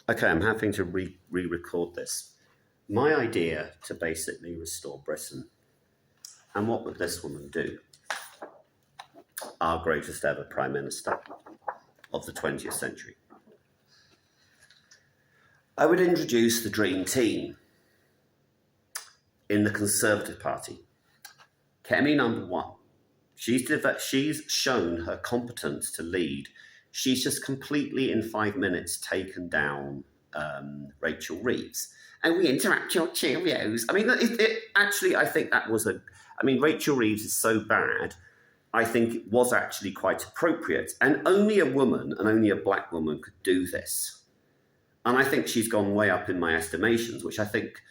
Okay, I'm having to re-record this. My idea to basically restore Britain. And what would this woman do? Our greatest ever Prime Minister of the 20th century. I would introduce the dream team in the Conservative Party. Kemi, number one. She's shown her competence to lead. She's just completely, in 5 minutes, taken down Rachel Reeves. And we interrupt your Cheerios. I mean, actually, I think that was Rachel Reeves is so bad, I think it was actually quite appropriate. And only a woman, and only a black woman, could do this. And I think she's gone way up in my estimations, which I think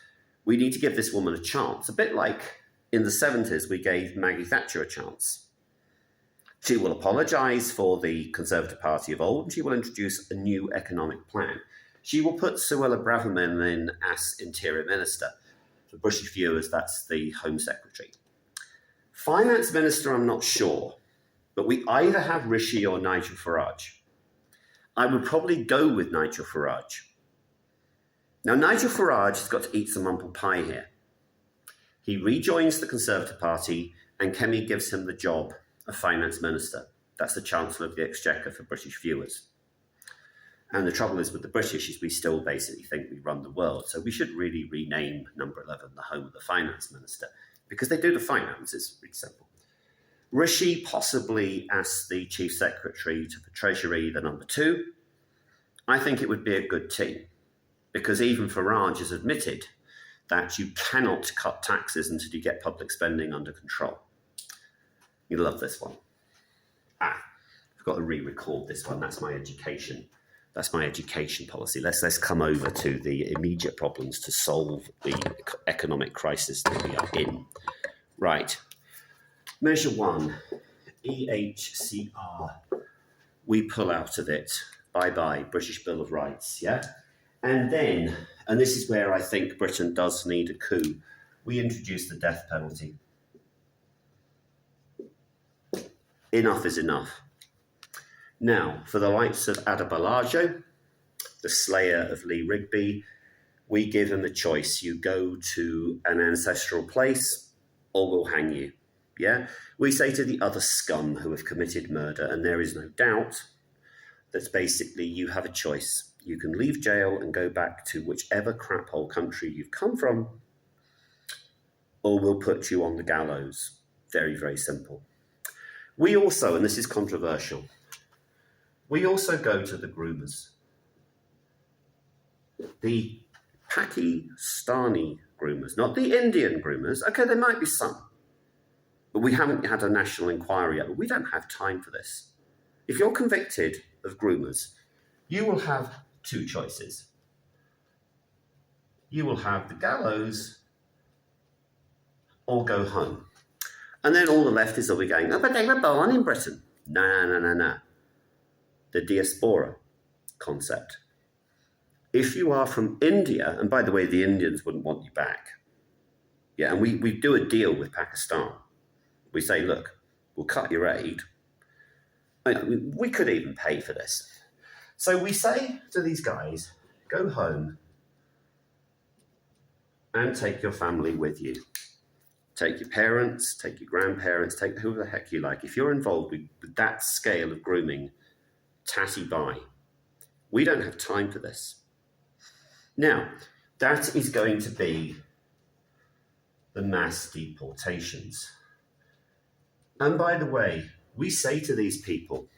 we need to give this woman a chance. A bit like in the 70s, we gave Maggie Thatcher a chance. She will apologise for the Conservative Party of old, and she will introduce a new economic plan. She will put Suella Braverman in as Interior Minister. For British viewers, that's the Home Secretary. Finance Minister, I'm not sure, but we either have Rishi or Nigel Farage. I would probably go with Nigel Farage. Now, Nigel Farage has got to eat some humble pie here. He rejoins the Conservative Party and Kemi gives him the job of Finance Minister. That's the Chancellor of the Exchequer for British viewers. And the trouble is with the British is we still basically think we run the world. So we should really rename number 11 the home of the Finance Minister because they do the finance. It's really simple. Rishi possibly as the Chief Secretary to the Treasury, the number 2. I think it would be a good team because even Farage has admitted that you cannot cut taxes until you get public spending under control. You love this one. I've got to re-record this one. That's my education. That's my education policy. Let's come over to the immediate problems to solve the economic crisis that we are in. Right. Measure 1, EHCR. We pull out of it. Bye-bye, British Bill of Rights, yeah? And then, and this is where I think Britain does need a coup, we introduce the death penalty. Enough is enough. Now, for the likes of Adebolajo, the slayer of Lee Rigby, we give him a choice. You go to an ancestral place or we'll hang you. Yeah? We say to the other scum who have committed murder, and there is no doubt that basically you have a choice. You can leave jail and go back to whichever crap hole country you've come from, or we'll put you on the gallows. Very, very simple. We also, and this is controversial, we also go to the groomers. The Pakistani groomers, not the Indian groomers. Okay, there might be some, but we haven't had a national inquiry yet. But we don't have time for this. If you're convicted of groomers, you will have 2 choices. You will have the gallows or go home. And then all the leftists will be going, oh, but they were born in Britain. No. The diaspora concept. If you are from India, and by the way, the Indians wouldn't want you back. Yeah, and we do a deal with Pakistan. We say, look, we'll cut your aid. We could even pay for this. So we say to these guys, go home and take your family with you. Take your parents, take your grandparents, take who the heck you like. If you're involved with that scale of grooming, tatty bye. We don't have time for this. Now, that is going to be the mass deportations. And by the way, we say to these people,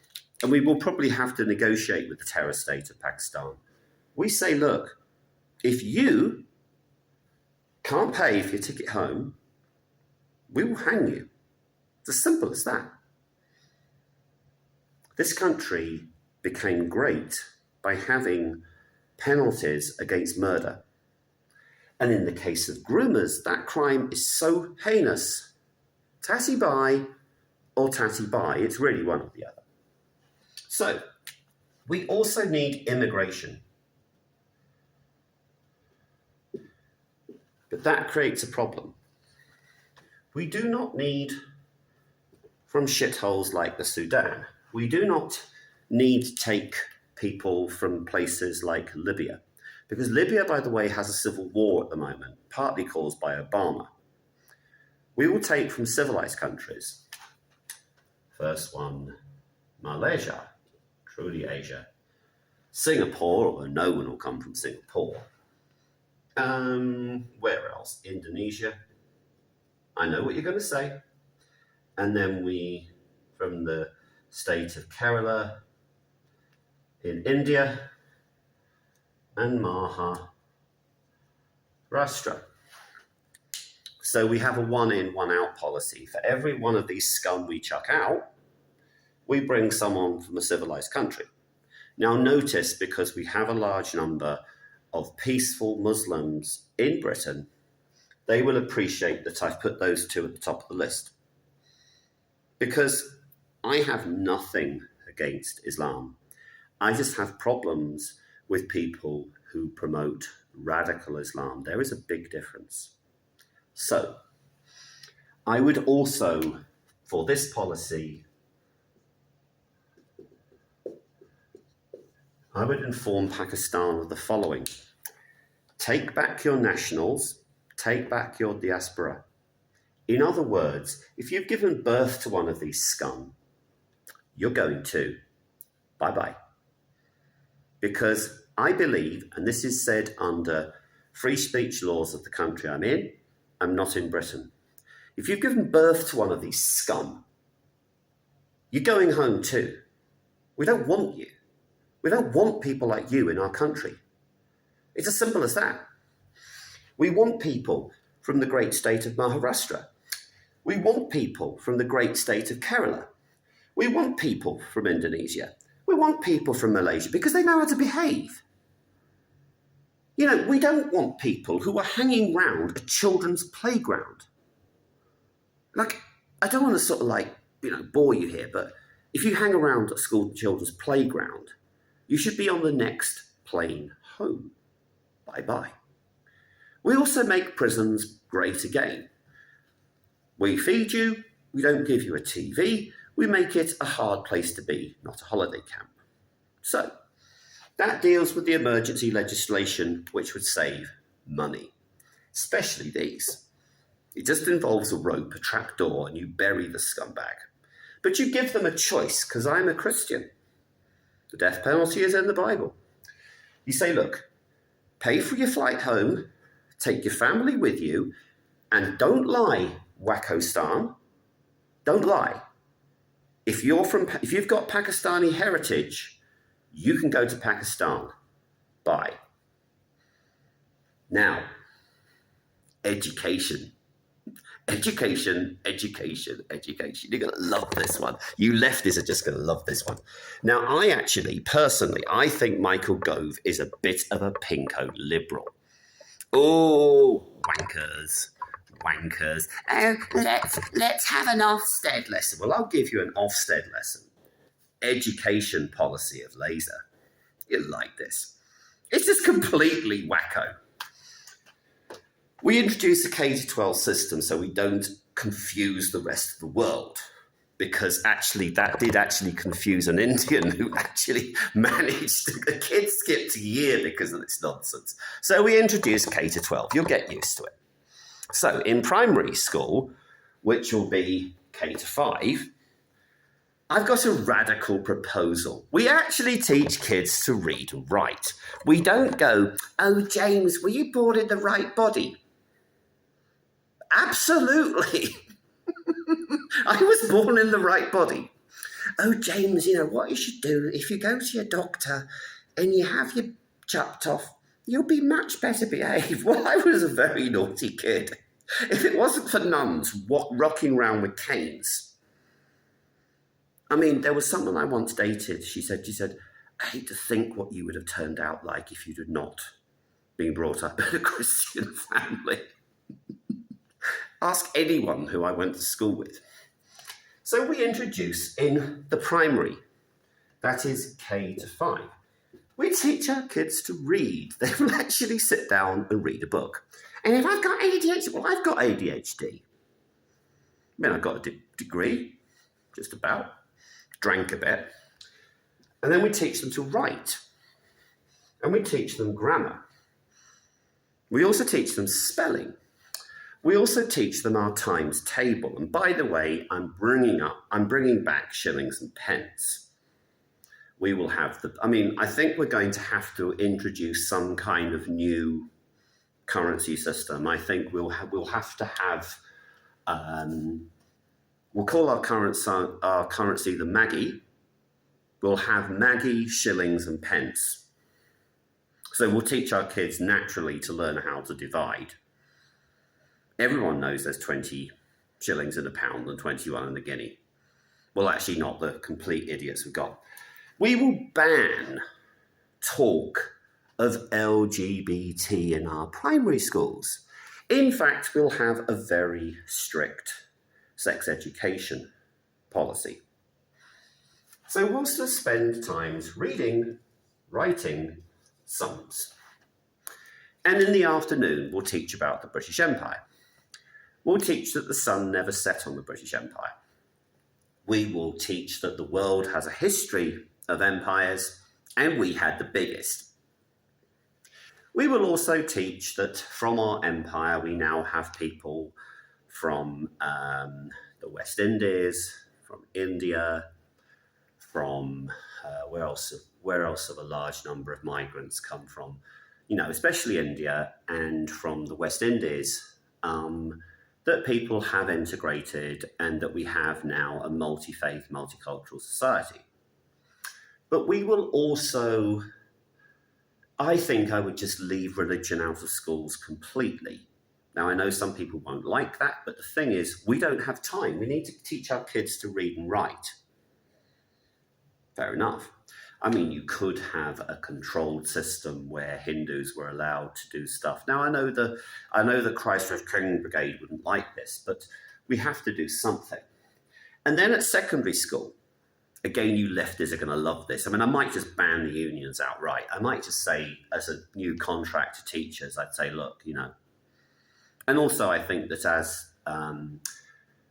and we will probably have to negotiate with the terror state of Pakistan, we say, look, if you can't pay for your ticket home, we will hang you. It's as simple as that. This country became great by having penalties against murder. And in the case of groomers, that crime is so heinous. Tatty bye or tatty bye, it's really one or the other. So, we also need immigration. But that creates a problem. We do not need from shitholes like the Sudan. We do not need to take people from places like Libya. Because Libya, by the way, has a civil war at the moment, partly caused by Obama. We will take from civilized countries. First one, Malaysia, truly Asia. Singapore, although no one will come from Singapore. Where else? Indonesia. I know what you're going to say. And then we, from the state of Kerala in India, and Maharashtra. So we have a one in, one out policy. For every one of these scum we chuck out, we bring someone from a civilized country. Now notice, because we have a large number of peaceful Muslims in Britain, they will appreciate that I've put those two at the top of the list. Because I have nothing against Islam. I just have problems with people who promote radical Islam. There is a big difference. So, I would also, for this policy, I would inform Pakistan of the following. Take back your nationals, take back your diaspora. In other words, if you've given birth to one of these scum, you're going to. Bye-bye. Because I believe, and this is said under free speech laws of the country I'm in, I'm not in Britain. If you've given birth to one of these scum, you're going home too. We don't want you. We don't want people like you in our country. It's as simple as that. We want people from the great state of Maharashtra. We want people from the great state of Kerala. We want people from Indonesia. We want people from Malaysia because they know how to behave. You know, we don't want people who are hanging round a children's playground. Like, I don't want to sort of bore you here, but if you hang around a school children's playground, you should be on the next plane home. Bye-bye. We also make prisons great again. We feed you, we don't give you a TV, we make it a hard place to be, not a holiday camp. So, that deals with the emergency legislation, which would save money, especially these. It just involves a rope, a trapdoor, and you bury the scumbag. But you give them a choice, because I'm a Christian. The death penalty is in the Bible. You say, look, pay for your flight home, take your family with you, and don't lie, Wackostan. Don't lie. If you've got Pakistani heritage, you can go to Pakistan. Bye. Now, education. Education, education, education. You're going to love this one. You lefties are just going to love this one. Now, personally, I think Michael Gove is a bit of a pinko liberal. Oh, wankers. Let's have an Ofsted lesson. Well, I'll give you an Ofsted lesson. Education policy of Laser. You'll like this. It's just completely wacko. We introduce a K-12 system so we don't confuse the rest of the world, because actually that did confuse an Indian who actually managed a kid skipped a year because of this nonsense. So we introduce K-12. You'll get used to it. So in primary school, which will be K-5, I've got a radical proposal. We actually teach kids to read and write. We don't go, oh, James, were you born in the right body? Absolutely. I was born in the right body. Oh, James, what you should do, if you go to your doctor and you have your chopped off, you'll be much better behaved. Well, I was a very naughty kid. If it wasn't for nuns rocking around with canes. I mean, there was someone I once dated. She said, I hate to think what you would have turned out like if you'd not been brought up in a Christian family. Ask anyone who I went to school with. So we introduce in the primary, that is K-5. We teach our kids to read. They will actually sit down and read a book. And if I've got ADHD, well, I've got ADHD. I mean, I've got a degree, just about. Drank a bit. And then we teach them to write. And we teach them grammar. We also teach them spelling. We also teach them our times table. And by the way, I'm bringing back shillings and pence. We will have I think we're going to have to introduce some kind of new currency system. I think we'll have to have, we'll call our currency the Maggie. We'll have Maggie, shillings and pence. So we'll teach our kids naturally to learn how to divide. Everyone knows there's 20 shillings in a pound and 21 in a guinea. Well, actually not the complete idiots we've got. We will ban talk of LGBT in our primary schools. In fact, we'll have a very strict sex education policy. So we'll spend times reading, writing, sums. And in the afternoon, we'll teach about the British Empire. We'll teach that the sun never set on the British Empire. We will teach that the world has a history of empires, and we had the biggest. We will also teach that from our empire, we now have people from the West Indies, from India, from where else have a large number of migrants come from, especially India and from the West Indies, that people have integrated and that we have now a multi-faith, multicultural society. But we will also, I think I would just leave religion out of schools completely. Now, I know some people won't like that, but the thing is, we don't have time. We need to teach our kids to read and write. Fair enough. You could have a controlled system where Hindus were allowed to do stuff. Now, I know the Christchurch King Brigade wouldn't like this, but we have to do something. And then at secondary school, again, you lefties are going to love this. I might just ban the unions outright. I might just say, as a new contract to teachers, I'd say, look, And also, I think that as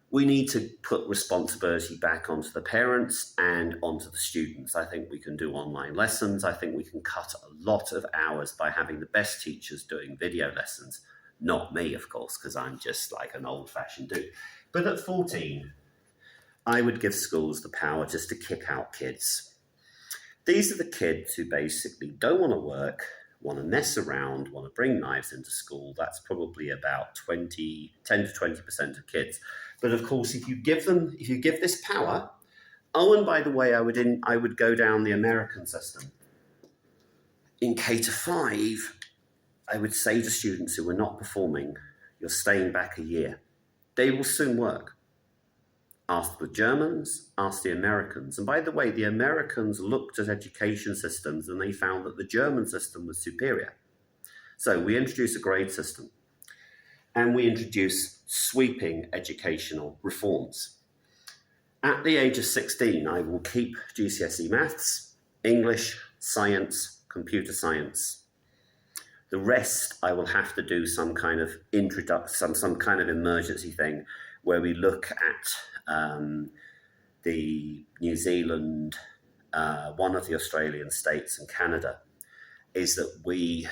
we need to put responsibility back onto the parents and onto the students. I think we can do online lessons. I think we can cut a lot of hours by having the best teachers doing video lessons. Not me, of course, because I'm just like an old-fashioned dude. But at 14, I would give schools the power just to kick out kids. These are the kids who basically don't want to work, want to mess around, want to bring knives into school. That's probably about 10 to 20% of kids. But of course, if you give this power, and by the way, I would go down the American system. In K to 5, I would say to students who were not performing, you're staying back a year. They will soon work. Ask the Germans, ask the Americans. And by the way, the Americans looked at education systems and they found that the German system was superior. So we introduced a grade system and we introduced sweeping educational reforms. At the age of 16, I will keep GCSE maths, English, science, computer science. The rest, I will have to do some kind of some kind of emergency thing where we look at the New Zealand, one of the Australian states and Canada, is that we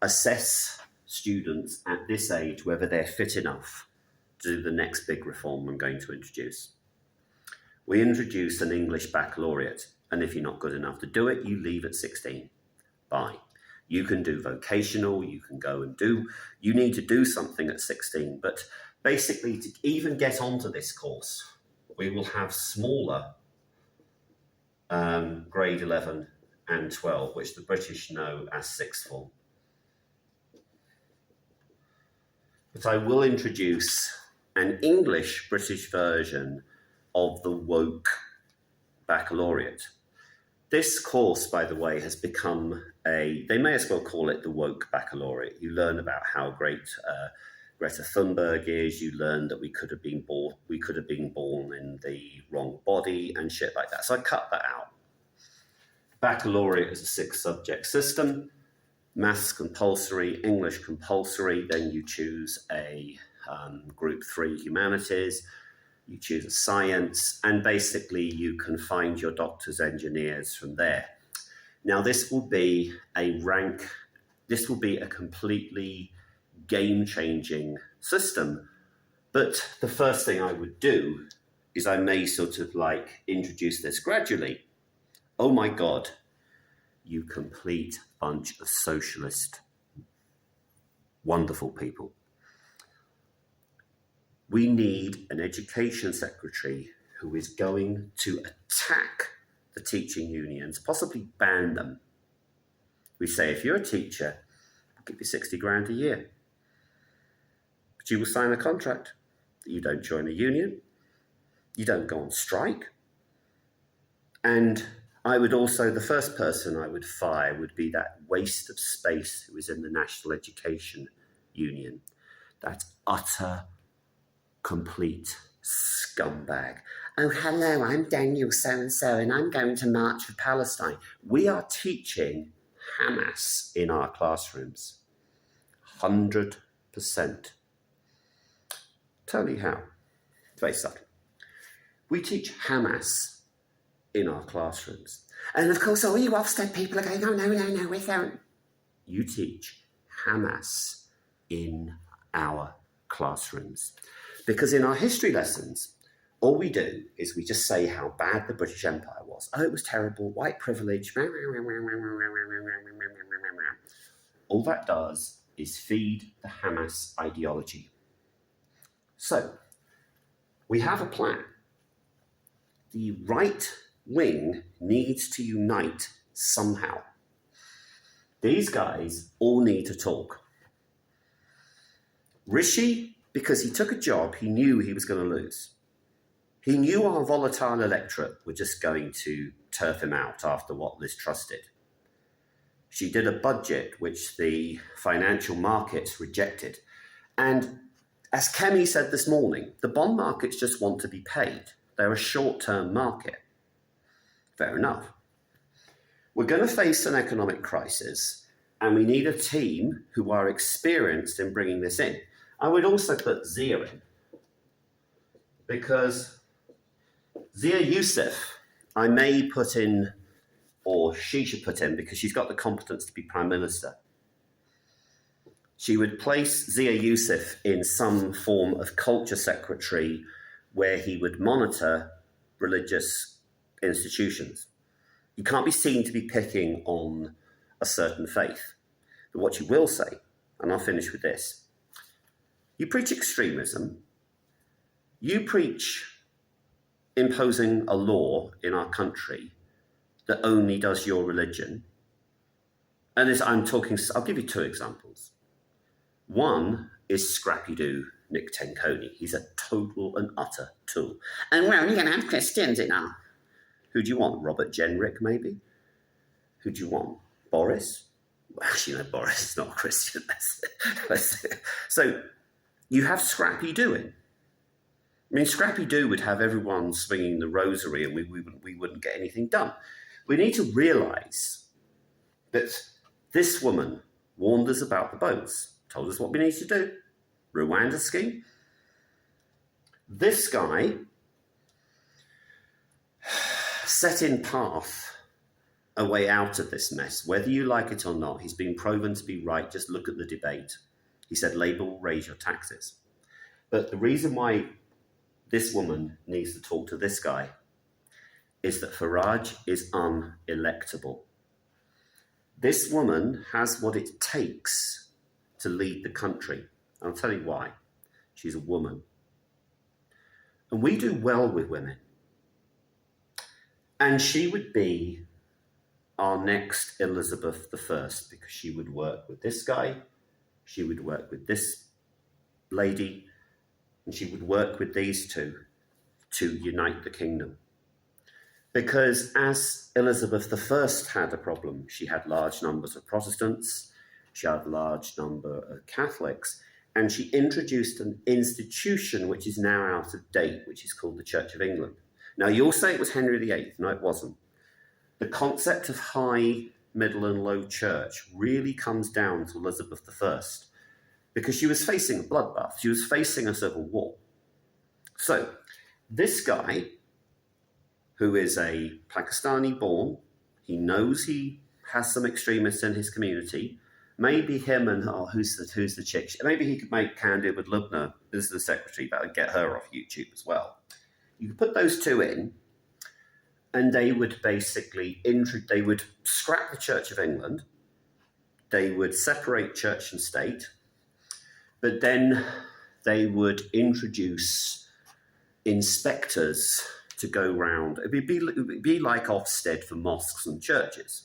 assess students at this age whether they're fit enough to do the next big reform I'm going to introduce. We introduce an English baccalaureate, and if you're not good enough to do it, you leave at 16. Bye. You can do vocational, you can go and you need to do something at 16, but basically to even get onto this course, we will have smaller grade 11 and 12, which the British know as sixth form. But I will introduce an English British version of the woke baccalaureate. This course, by the way, has become they may as well call it the woke baccalaureate. You learn about how great Greta Thunberg is. You learn that we could have been born in the wrong body and shit like that. So I cut that out. Baccalaureate is a 6-subject system. Maths compulsory, English compulsory. Then you choose a Group 3 humanities. You choose a science, and basically you can find your doctors, engineers from there. Now, this will be a completely game-changing system. But the first thing I would do is I may sort of like introduce this gradually. Oh my God, you complete bunch of socialist, wonderful people. We need an education secretary who is going to attack the teaching unions, possibly ban them. We say, if you're a teacher, I'll give you 60 grand a year. But you will sign a contract that you don't join a union, you don't go on strike. And I would also, the first person I would fire would be that waste of space who is in the National Education Union. That utter, complete scumbag. Oh, hello, I'm Daniel so-and-so, and I'm going to march for Palestine. We are teaching Hamas in our classrooms. 100%. Tell you how. Very subtle. We teach Hamas in our classrooms. And of course, all you Ofsted people are going, oh, no, we don't. You teach Hamas in our classrooms. Because in our history lessons, all we do is we just say how bad the British Empire was. Oh, it was terrible, white privilege. All that does is feed the Hamas ideology. So, we have a plan. The right wing needs to unite somehow. These guys all need to talk. Rishi, because he took a job he knew he was going to lose. He knew our volatile electorate were just going to turf him out after what Liz Truss did. She did a budget which the financial markets rejected. And as Kemi said this morning, the bond markets just want to be paid. They're a short-term market. Fair enough. We're going to face an economic crisis, and we need a team who are experienced in bringing this in. I would also put Zia in, because Zia Youssef, I may put in, or she should put in, because she's got the competence to be Prime Minister. She would place Zia Youssef in some form of culture secretary where he would monitor religious institutions. You can't be seen to be picking on a certain faith. But what you will say, and I'll finish with this, you preach extremism, you preach imposing a law in our country that only does your religion. And I'll give you two examples. One is Scrappy-Doo Nick Tenconi. He's a total and utter tool. And well, you're going to have Christians in our... Who do you want? Robert Jenrick, maybe? Who do you want? Boris? Well, actually, no, Boris is not a Christian. So you have Scrappy-Doo in. I mean, Scrappy-Doo would have everyone swinging the rosary and we wouldn't get anything done. We need to realise that this woman warned us about the boats, told us what we need to do. Rwanda scheme. This guy set in path a way out of this mess. Whether you like it or not, he's been proven to be right. Just look at the debate. He said, Labour will raise your taxes. But the reason why this woman needs to talk to this guy is that Farage is unelectable. This woman has what it takes to lead the country. I'll tell you why. She's a woman. And we do well with women. And she would be our next Elizabeth I, because she would work with this guy, she would work with this lady, and she would work with these two to unite the kingdom. Because as Elizabeth I had a problem, she had large numbers of Protestants, she had a large number of Catholics, and she introduced an institution which is now out of date, which is called the Church of England. Now, you'll say it was Henry VIII. No, it wasn't. The concept of high, middle, and low church really comes down to Elizabeth I, because she was facing a bloodbath. She was facing a civil war. So, This guy, who is a Pakistani born, he knows he has some extremists in his community. Maybe him and who's the chick? Maybe he could make Candy with Lubna as the secretary. That would get her off YouTube as well. You could put those two in, and they would basically they would scrap the Church of England. They would separate church and state, but then they would introduce inspectors to go round. It would be like Ofsted for mosques and churches.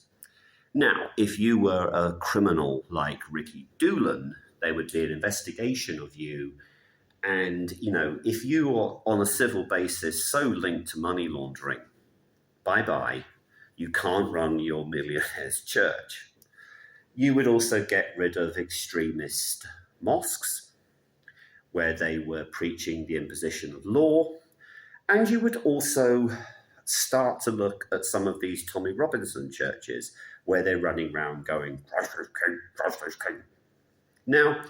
Now, if you were a criminal like Ricky Doolan, there would be an investigation of you. And, if you are on a civil basis so linked to money laundering, bye-bye, you can't run your millionaire's church. You would also get rid of extremist mosques, where they were preaching the imposition of law. And you would also start to look at some of these Tommy Robinson churches, where they're running around going, Christ is king, Christ is king. Now,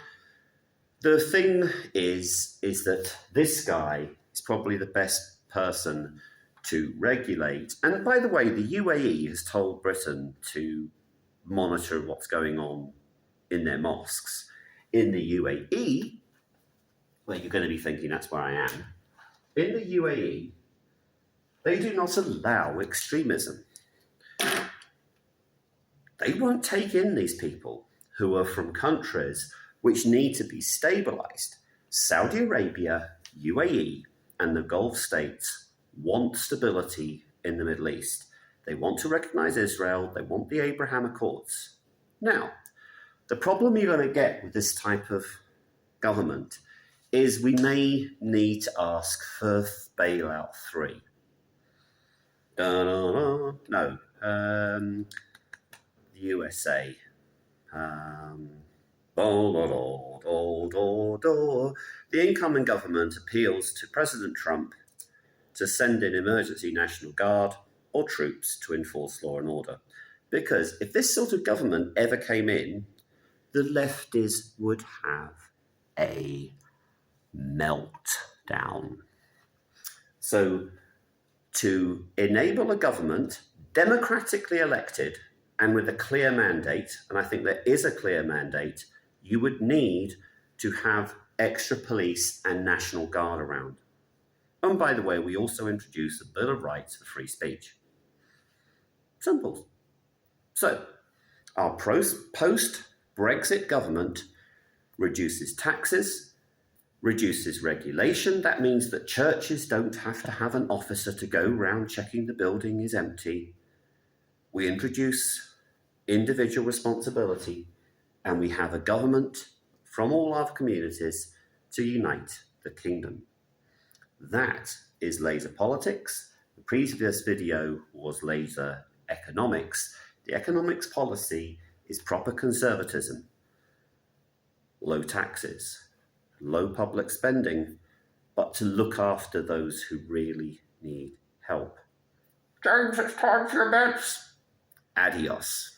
the thing is that this guy is probably the best person to regulate. And by the way, the UAE has told Britain to monitor what's going on in their mosques. In the UAE, where you're going to be thinking that's where I am, in the UAE, they do not allow extremism. They won't take in these people who are from countries which need to be stabilized. Saudi Arabia, UAE, and the Gulf states want stability in the Middle East. They want to recognize Israel. They want the Abraham Accords. Now, the problem you're going to get with this type of government is we may need to ask for bailout 3. No, USA. The incoming government appeals to President Trump to send in emergency National Guard or troops to enforce law and order. Because if this sort of government ever came in, the lefties would have a meltdown. So to enable a government democratically elected and with a clear mandate, and I think there is a clear mandate, you would need to have extra police and National Guard around. And by the way, we also introduced a Bill of Rights for free speech. Simple. So, our post-Brexit government reduces taxes, reduces regulation. That means that churches don't have to have an officer to go around checking the building is empty. We introduce individual responsibility, and we have a government from all our communities to unite the kingdom. That is laser politics. The previous video was laser economics. The economics policy is proper conservatism, low taxes, low public spending, but to look after those who really need help. James, it's time for your bets. Adios.